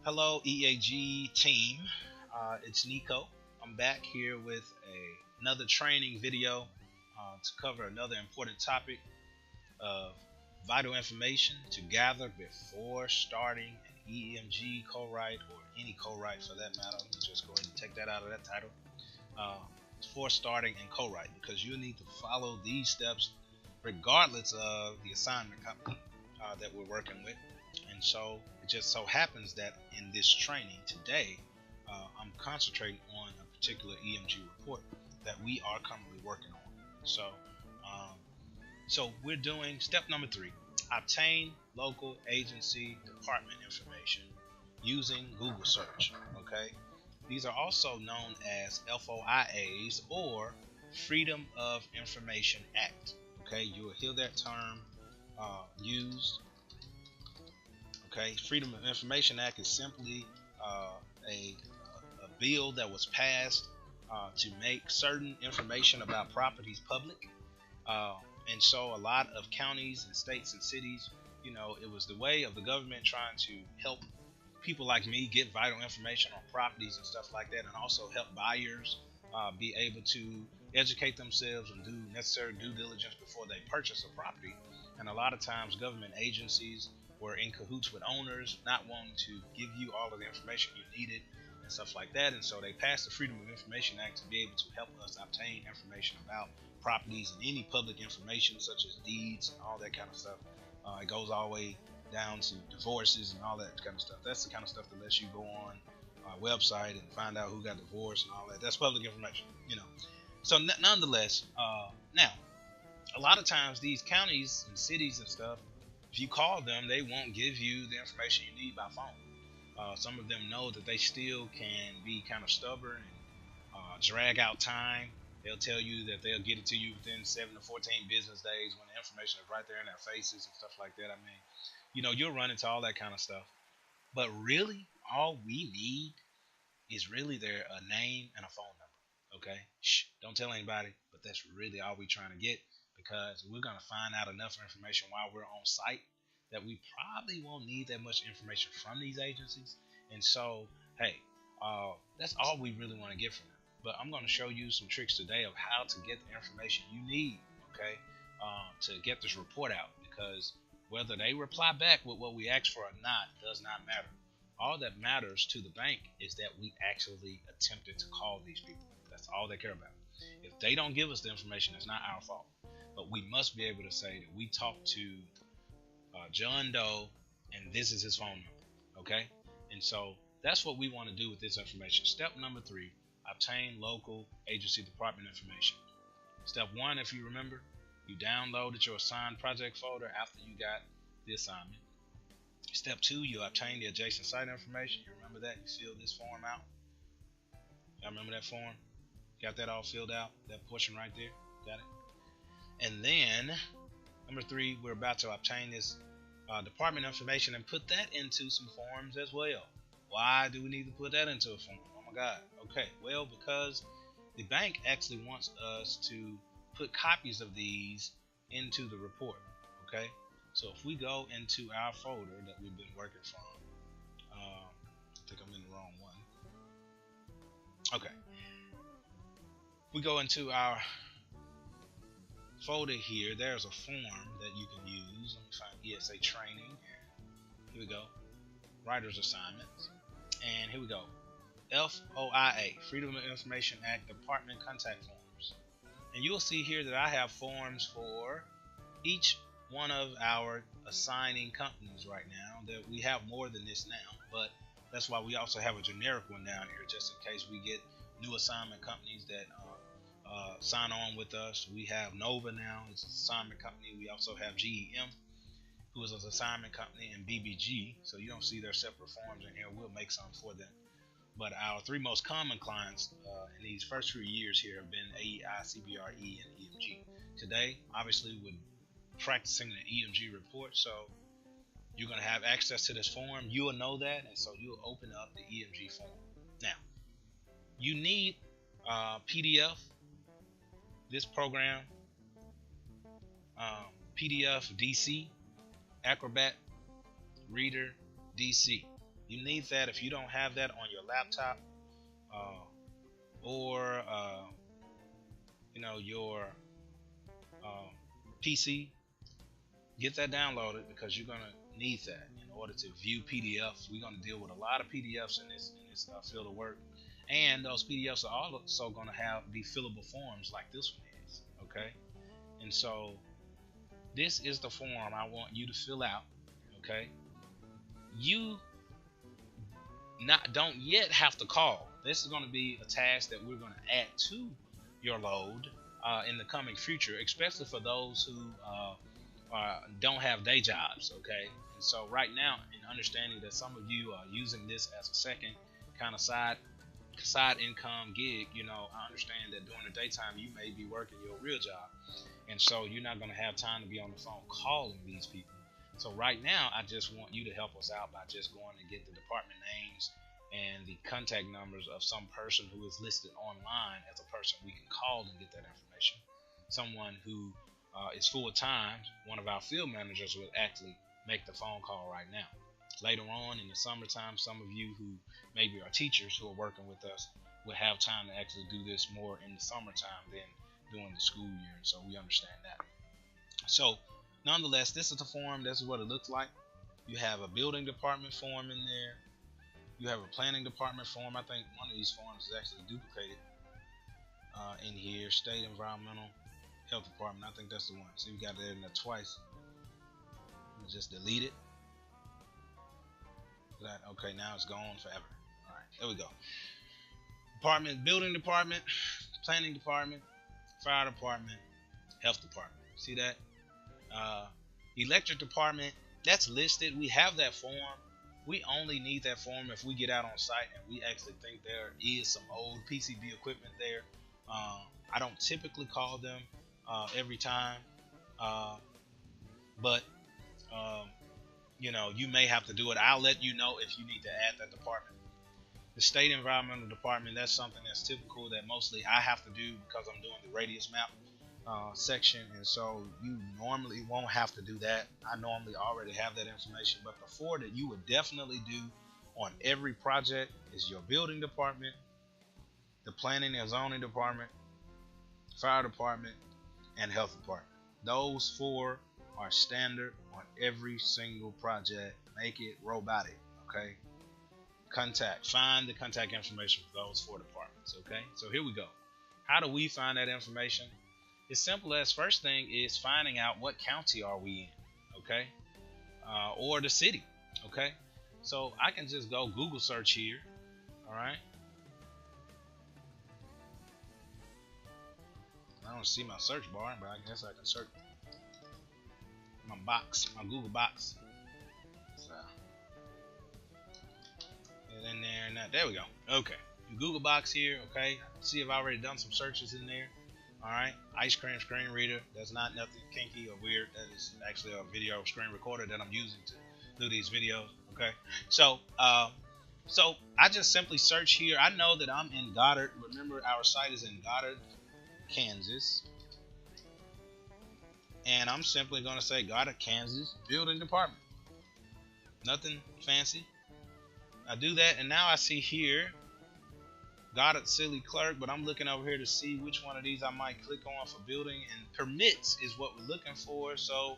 Hello, EAG team. It's Nico. I'm back here with another training video to cover another important topic of vital information to gather before starting an EMG co-write or any co-write for that matter. Let me just go ahead and take that out of that title. Uh, for starting and co-write, because you need to follow these steps regardless of the assignment company that we're working with. And so it just so happens that in this training today, I'm concentrating on a particular EMG report that we are currently working on. Um, so we're doing step number 3: obtain local agency department information using Google search. Okay, these are also known as FOIAs or Freedom of Information Act. Okay, you will hear that term used. Okay, Freedom of Information Act is simply a bill that was passed to make certain information about properties public. Uh, and so a lot of counties and states and cities, it was the way of the government trying to help people like me get vital information on properties and stuff like that, and also help buyers be able to educate themselves and do necessary due diligence before they purchase a property. And a lot of times, government agencies were in cahoots with owners, not wanting to give you all of the information you needed and stuff like that. And so they passed the Freedom of Information Act to be able to help us obtain information about properties and any public information such as deeds and all that kind of stuff. It goes all the way down to divorces and all that kind of stuff. That's the kind of stuff that lets you go on a website and find out who got divorced and all that. That's public information. So nonetheless, now a lot of times these counties and cities and stuff, if you call them, they won't give you the information you need by phone. Some of them know that they still can be kind of stubborn and drag out time. They'll tell you that they'll get it to you within 7 to 14 business days when the information is right there in their faces and stuff like that. I mean, you'll run into all that kind of stuff. But really, all we need is really their name and a phone number. Okay? Shh, don't tell anybody, but that's really all we're trying to get, because we're going to find out enough information while we're on site that we probably won't need that much information from these agencies. And so, hey, that's all we really want to get from them. But I'm going to show you some tricks today of how to get the information you need, okay, to get this report out, because whether they reply back with what we asked for or not does not matter. All that matters to the bank is that we actually attempted to call these people. That's all they care about. If they don't give us the information, it's not our fault. But we must be able to say that we talked to John Doe and this is his phone number. Okay? And so that's what we want to do with this information. Step number 3: obtain local agency department information. Step 1, if you remember, you downloaded your assigned project folder after you got the assignment. Step 2, you obtain the adjacent site information. You remember that? You filled this form out. Y'all remember that form? Got that all filled out? That portion right there? Got it? And then, number 3, we're about to obtain this department information and put that into some forms as well. Why do we need to put that into a form? Oh my God. Okay, well, because the bank actually wants us to put copies of these into the report. Okay, so if we go into our folder that we've been working from, I think I'm in the wrong one. Okay, we go into our folder here. There's a form that you can use. Let me find ESA training. Here we go. Writer's assignments. And here we go. FOIA, Freedom of Information Act Department Contact Forms. And you'll see here that I have forms for each one of our assigning companies right now. That we have more than this now, but that's why we also have a generic one down here, just in case we get new assignment companies that sign on with us. We have Nova now, it's an assignment company. We also have GEM, who is an assignment company, and BBG. So you don't see their separate forms in here. We'll make some for them. But our 3 most common clients in these first few years here have been AEI, CBRE, and EMG. Today, obviously, we're practicing the EMG report, so you're going to have access to this form. You will know that, and so you'll open up the EMG form. Now, you need PDF, this program, PDF DC, Acrobat Reader DC. You need that. If you don't have that on your laptop or your uh, PC, get that downloaded because you're gonna need that in order to view PDFs. We're gonna deal with a lot of PDFs in this field of work, and those PDFs are also gonna be fillable forms like this one is. Okay, and so this is the form I want you to fill out. Okay, you don't yet have to call. This is going to be a task that we're going to add to your load in the coming future, especially for those who don't have day jobs. Okay, and so right now, in understanding that some of you are using this as a second kind of side income gig, I understand that during the daytime you may be working your real job, and so you're not going to have time to be on the phone calling these people. So right now, I just want you to help us out by just going and get the department names and the contact numbers of some person who is listed online as a person we can call and get that information. Someone who is full-time, one of our field managers will actually make the phone call right now. Later on in the summertime, some of you who maybe are teachers who are working with us will have time to actually do this more in the summertime than during the school year, and so we understand that. So nonetheless, this is the form. This is what it looks like. You have a building department form in there. You have a planning department form. I think one of these forms is actually duplicated in here. State environmental health department. I think that's the one. See, we got it in there twice. We'll just delete it. Okay, now it's gone forever. All right, there we go. Department, building department, planning department, fire department, health department. See that? Electric department, that's listed. We have that form. We only need that form if we get out on site and we actually think there is some old PCB equipment there. I don't typically call them every time, but you may have to do it. I'll let you know if you need to add that department. The state environmental department, that's something that's typical that mostly I have to do because I'm doing the radius map section, and so you normally won't have to do that. I normally already have that information, but the four that you would definitely do on every project is your building department, the planning and zoning department, fire department, and health department. Those four are standard on every single project. Make it robotic. Okay, find the contact information for those four departments. Okay, so here we go. How do we find that information? It's simple as, first thing is finding out what county are we in, okay, or the city, okay. So I can just go Google search here, all right. I don't see my search bar, but I guess I can search my Google box. So get in there, and there we go. Okay, Google box here, okay. See if I've already done some searches in there. All right, ice cream screen reader. That's not nothing kinky or weird. That is actually a video screen recorder that I'm using to do these videos. Okay, so I just simply search here. I know that I'm in Goddard. Remember, our site is in Goddard, Kansas, and I'm simply going to say Goddard, Kansas, building department. Nothing fancy. I do that, and now I see here Goddard City Clerk, but I'm looking over here to see which one of these I might click on for building, and permits is what we're looking for. So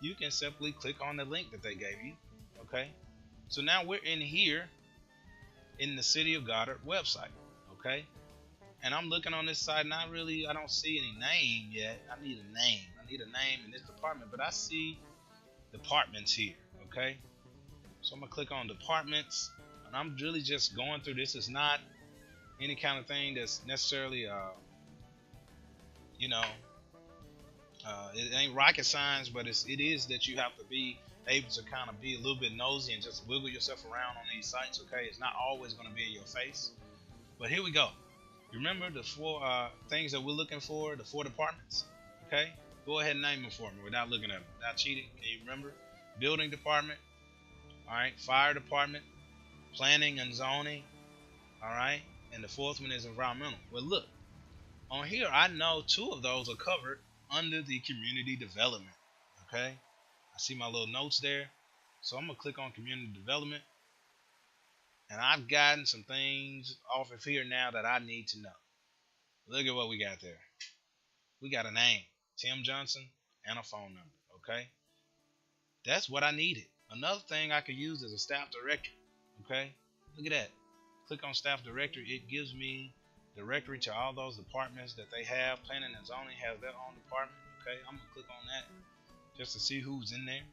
you can simply click on the link that they gave you. Okay, so now we're in here in the City of Goddard website. Okay, and I'm looking on this side, and I don't see any name yet. I need a name in this department, but I see departments here. Okay, so I'm gonna click on departments, and I'm really just going through. This is not any kind of thing that's necessarily it ain't rocket science, but it is that you have to be able to kind of be a little bit nosy and just wiggle yourself around on these sites. Okay, it's not always going to be in your face, but here we go. Remember the four things that we're looking for, the four departments. Okay, go ahead and name them for me without looking at them, without cheating. Can you remember? Building department, all right, fire department, planning and zoning, all right, and the fourth one is environmental. Well, look, on here I know two of those are covered under the community development. Okay, I see my little notes there, so I'm gonna click on community development, And I've gotten some things off of here now that I need to know. Look at what we got there. We got a name, Tim Johnson, and a phone number. Okay, that's what I needed. Another thing I could use is a staff directory. Okay, look at that. Click on staff directory. It gives me directory to all those departments that they have. Planning and zoning has their own department. Okay, I'm gonna click on that just to see who's in there,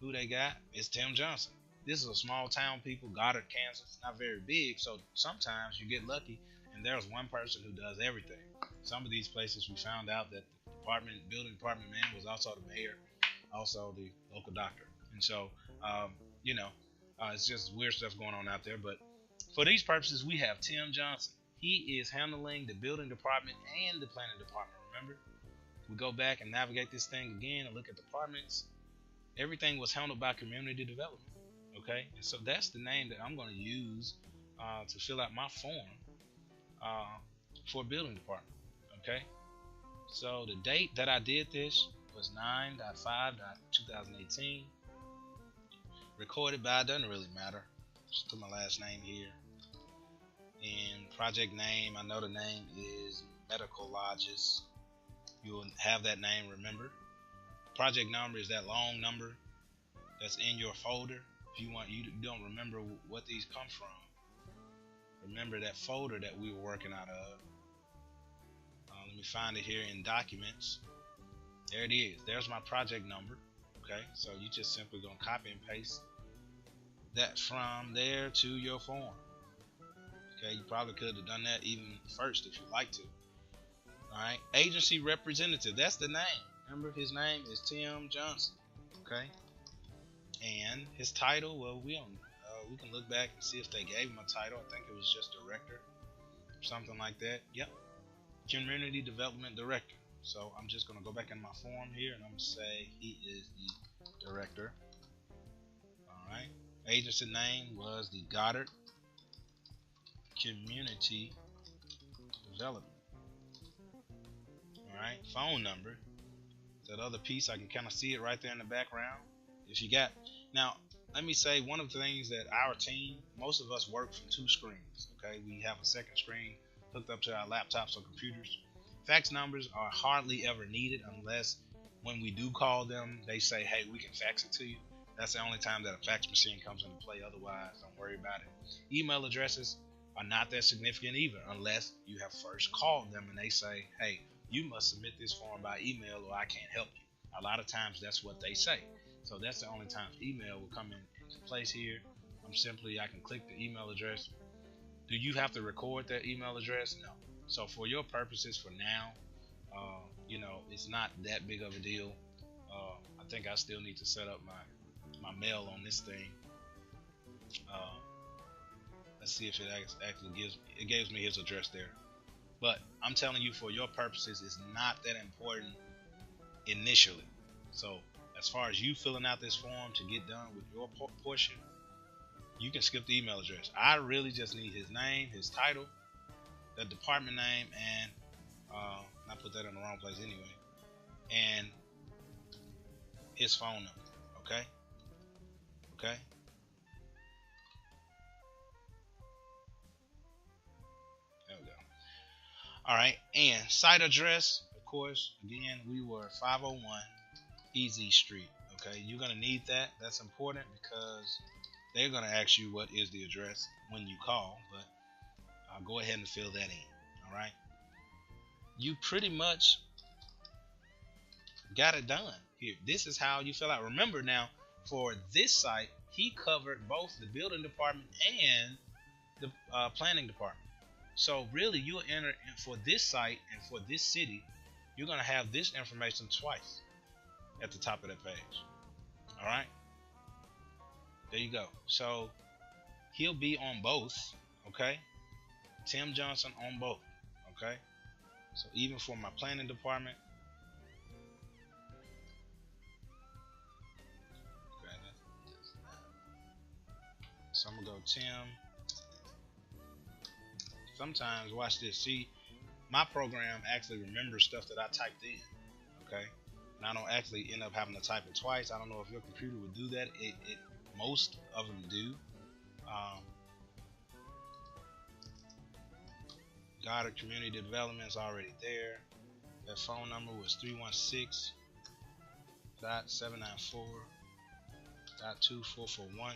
who they got. It's Tim Johnson. This is a small town, people, Goddard, Kansas. Not very big, so sometimes you get lucky and there's one person who does everything. Some of these places we found out that the building department man was also the mayor, also the local doctor. And so, you know, it's just weird stuff going on out there. But for these purposes, we have Tim Johnson. He is handling the building department and the planning department. Remember, we go back and navigate this thing again and look at departments. Everything was handled by community development. Okay, and so that's the name that I'm going to use to fill out my form for building department. Okay, so the date that I did this was 9/5/2018. Recorded by, doesn't really matter. Just put my last name here. And project name, I know the name is Medical Lodges. You'll have that name, remember. Project number is that long number that's in your folder. If you don't remember what these come from, remember that folder that we were working out of. Let me find it here in documents. There it is. There's my project number. Okay, so you just simply gonna copy and paste that from there to your form. Okay, you probably could have done that even first if you'd like to. Alright, agency representative, that's the name. Remember, his name is Tim Johnson. Okay, and his title, well, we can look back and see if they gave him a title. I think it was just director or something like that. Yep, community development director. So I'm just going to go back in my form here and I'm going to say he is the director. Alright, agency name was the Goddard Community Development. Alright, phone number, that other piece, I can kind of see it right there in the background. If you got, now let me say, one of the things that our team, most of us work from two screens. Okay, we have a second screen hooked up to our laptops or computers. Fax numbers are hardly ever needed unless when we do call them, they say, hey, we can fax it to you. That's the only time that a fax machine comes into play. Otherwise, don't worry about it. Email addresses are not that significant either unless you have first called them and they say, hey, you must submit this form by email or I can't help you. A lot of times that's what they say. So that's the only time email will come into place here. I can click the email address. Do you have to record that email address? No. So for your purposes for now, it's not that big of a deal. I think I still need to set up my mail on this thing. Let's see if it actually gives me his address there. But I'm telling you, for your purposes, it's not that important initially. So as far as you filling out this form to get done with your portion, you can skip the email address. I really just need his name, his title, the department name, and I put that in the wrong place anyway, and his phone number. Okay. There we go. All right, and site address. Of course, again, we were 501 Easy Street. Okay, you're gonna need that. That's important because they're gonna ask you what is the address when you call. But I'll go ahead and fill that in. All right, you pretty much got it done here. This is how you fill out. Remember now, for this site, he covered both the building department and the planning department. So really, you'll enter for this site and for this city, you're gonna have this information twice at the top of that page. All right, there you go. So he'll be on both. Okay, Tim Johnson on both. Okay, so even for my planning department, okay, so I'm gonna go Tim. Sometimes, watch this. See, my program actually remembers stuff that I typed in. Okay, and I don't actually end up having to type it twice. I don't know if your computer would do that. Most of them do. Goddard Community Development is already there. That phone number was 316.794.2441.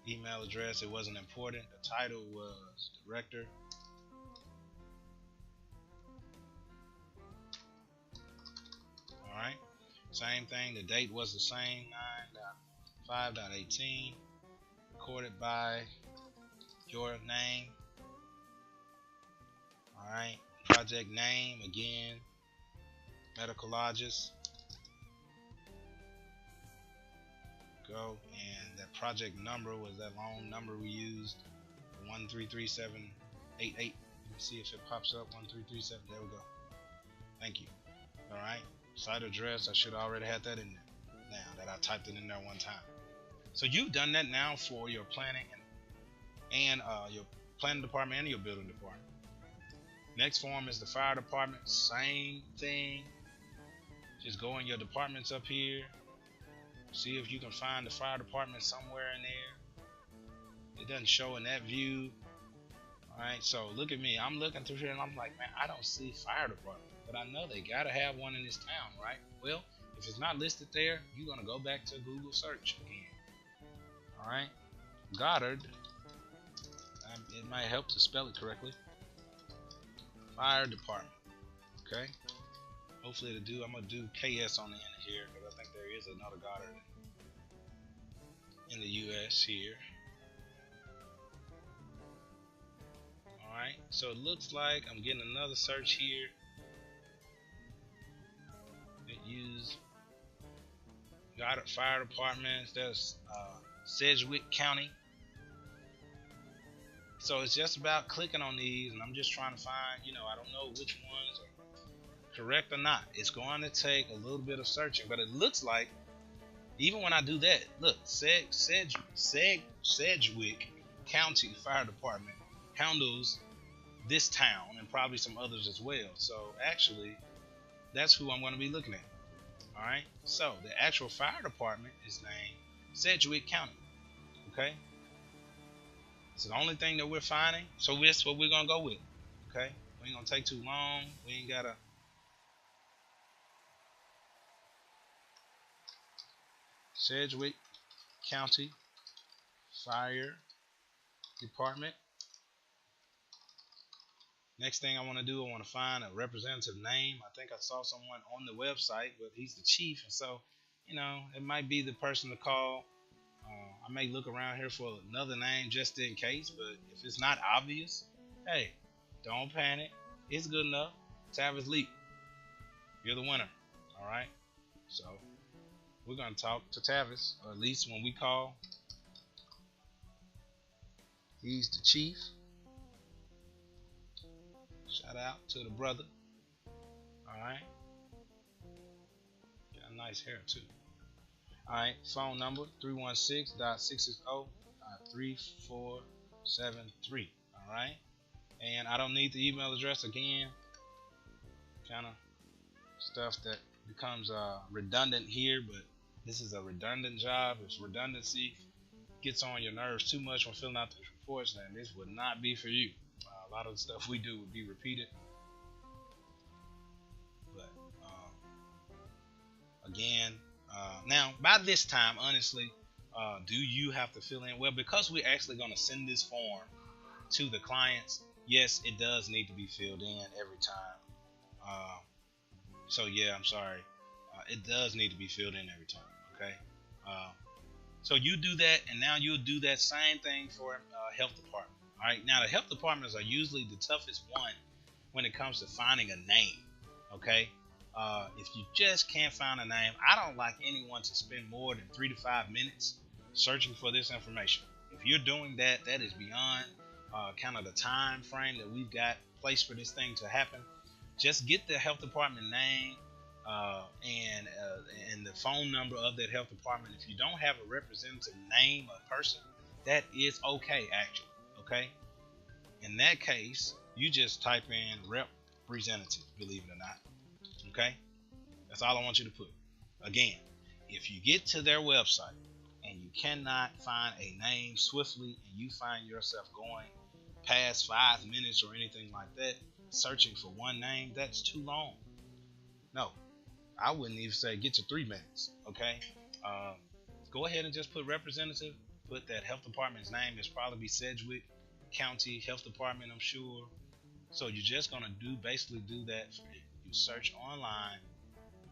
Email address, it wasn't important. The title was Director. Alright. Same thing. The date was the same. 9.5.18. Recorded by your name. Alright. Project name again. Medicologist. Go. And that project number was that long number we used. 133788. Let me see if it pops up. 1337. There we go. Thank you. Alright. Site address. I should have already had that in there. Now that I typed it in there one time. So you've done that now for your planning and your planning department and your building department. Next form is the fire department. Same thing. Just go in your departments up here. See if you can find the fire department somewhere in there. It doesn't show in that view. Alright, so look at me. I'm looking through here and I'm like, man, I don't see fire department. But I know they gotta have one in this town, right? Well, if it's not listed there, you're gonna go back to Google search again. Alright. Goddard. It might help to spell it correctly. Fire department. Okay. Hopefully it'll do. I'm gonna do KS on the end of here because I think there is another Goddard in the US here. Alright, so it looks like I'm getting another search here. It used Goddard Fire Departments. That's Sedgwick County. So it's just about clicking on these, and I'm just trying to find, I don't know which ones are correct or not. It's going to take a little bit of searching, but it looks like even when I do that, look, Sedgwick County Fire Department handles this town and probably some others as well. So actually, that's who I'm going to be looking at. All right. So the actual fire department is named Sedgwick County. Okay. It's the only thing that we're finding. So that's what we're going to go with. Okay. We ain't going to take too long. We ain't got to. Sedgwick County Fire Department. Next thing I want to do, I want to find a representative name. I think I saw someone on the website, but he's the chief, and so, it might be the person to call. I may look around here for another name just in case, but if it's not obvious, hey, don't panic. It's good enough. Tavis Leap, you're the winner. All right? So we're going to talk to Tavis, or at least when we call, he's the chief. Shout out to the brother. Alright. Got a nice hair too. Alright, phone number 316.660.3473. Alright. And I don't need the email address again. Kind of stuff that becomes redundant here, but this is a redundant job. If redundancy gets on your nerves too much when filling out these reports, then this would not be for you. A lot of the stuff we do would be repeated, but again, now by this time, honestly, do you have to fill in? Well, because we're actually going to send this form to the clients, yes, it does need to be filled in every time. So yeah, I'm sorry, it does need to be filled in every time. Okay, so you do that, and now you'll do that same thing for health department. All right, now the health departments are usually the toughest one when it comes to finding a name. Okay, if you just can't find a name, I don't like anyone to spend more than 3 to 5 minutes searching for this information. If you're doing that, that is beyond kind of the time frame that we've got placed for this thing to happen. Just get the health department name and the phone number of that health department. If you don't have a representative name or person, that is okay, actually. Okay, in that case, you just type in representative, believe it or not. Okay, that's all I want you to put. Again, if you get to their website and you cannot find a name swiftly, and you find yourself going past 5 minutes or anything like that searching for one name. That's too long. No, I wouldn't even say get to 3 minutes. Okay, uh, go ahead and just put representative. Put that health department's name. It's probably be Sedgwick County Health Department, I'm sure. So you're just gonna basically do that. You search online,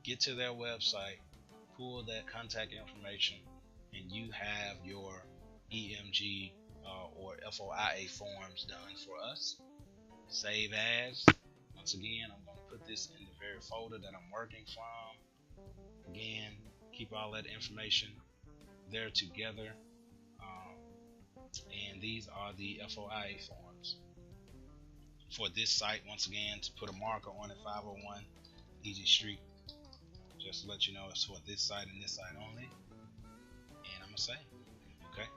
get to their website, pull that contact information, and you have your EMG or FOIA forms done for us. Save as. Once again, I'm going to put this in the very folder that I'm working from. Again, keep all that information there together. And these are the FOIA forms for this site. Once again, to put a marker on it, 501 Easy Street. Just to let you know, it's for this site and this site only. And I'm going to say, okay,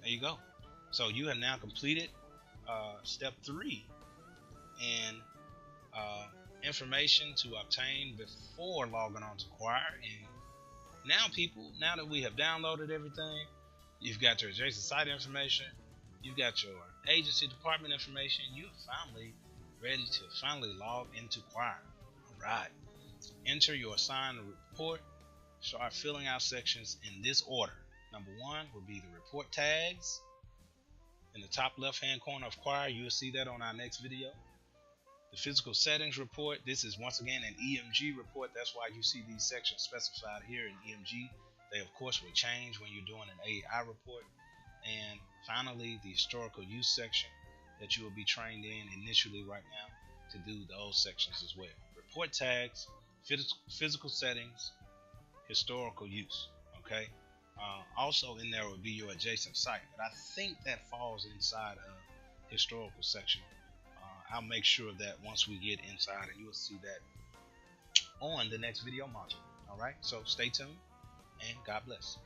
there you go. So you have now completed step 3 in information to obtain before logging on to Choir. And now, people, now that we have downloaded everything, you've got your adjacent site information, you've got your agency department information, you're finally ready to finally log into Choir. All right. Enter your assigned report. Start filling out sections in this order. Number 1 will be the report tags. In the top left hand corner of Choir, you'll see that on our next video. The physical settings report. This is once again an EMG report. That's why you see these sections specified here in EMG. They of course will change when you're doing an AI report. And finally, the historical use section that you will be trained in initially right now to do those sections as well. Report tags, physical settings, historical use. Okay. Also in there will be your adjacent site, but I think that falls inside of historical section. I'll make sure of that once we get inside, and you will see that on the next video module. All right, so stay tuned and God bless.